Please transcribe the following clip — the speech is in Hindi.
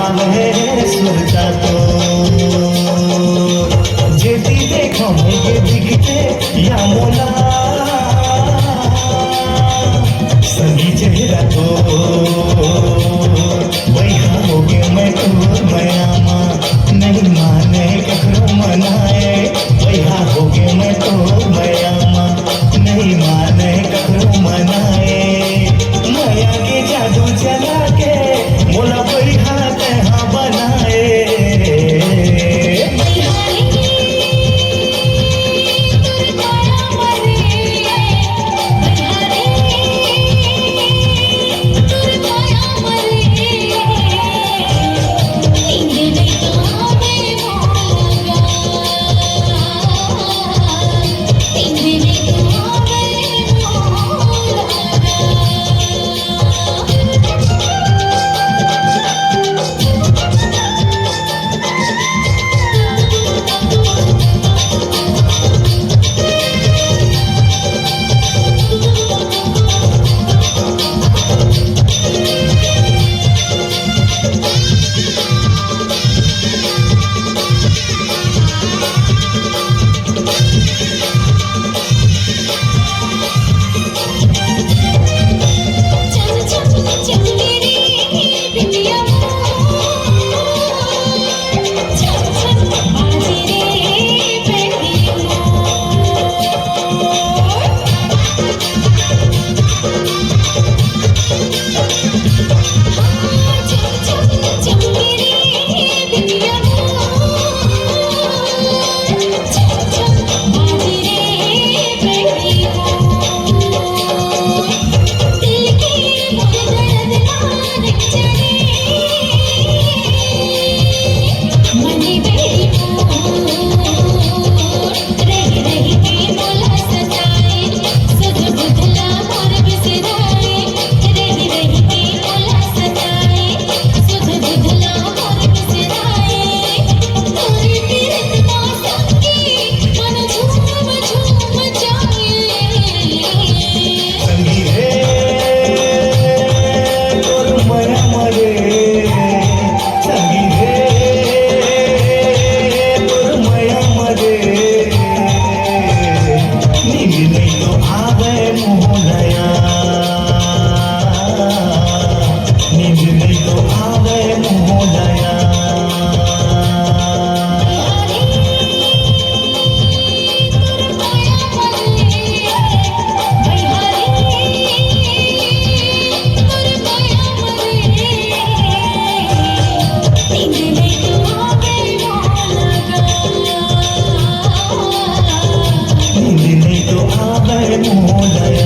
आवे सुरता तो जेती देखो ये दिखते या मोला संगी चेहरा तो वही हो गए मैं तो मयामा नहीं माने ककरो मनाए वही हो गए मैं तो मयामा नहीं माने ककरो मनाए माया के जादू चला के मोला वही हाथ हाँ बनाए नींद नहीं तो आवे मोह लया।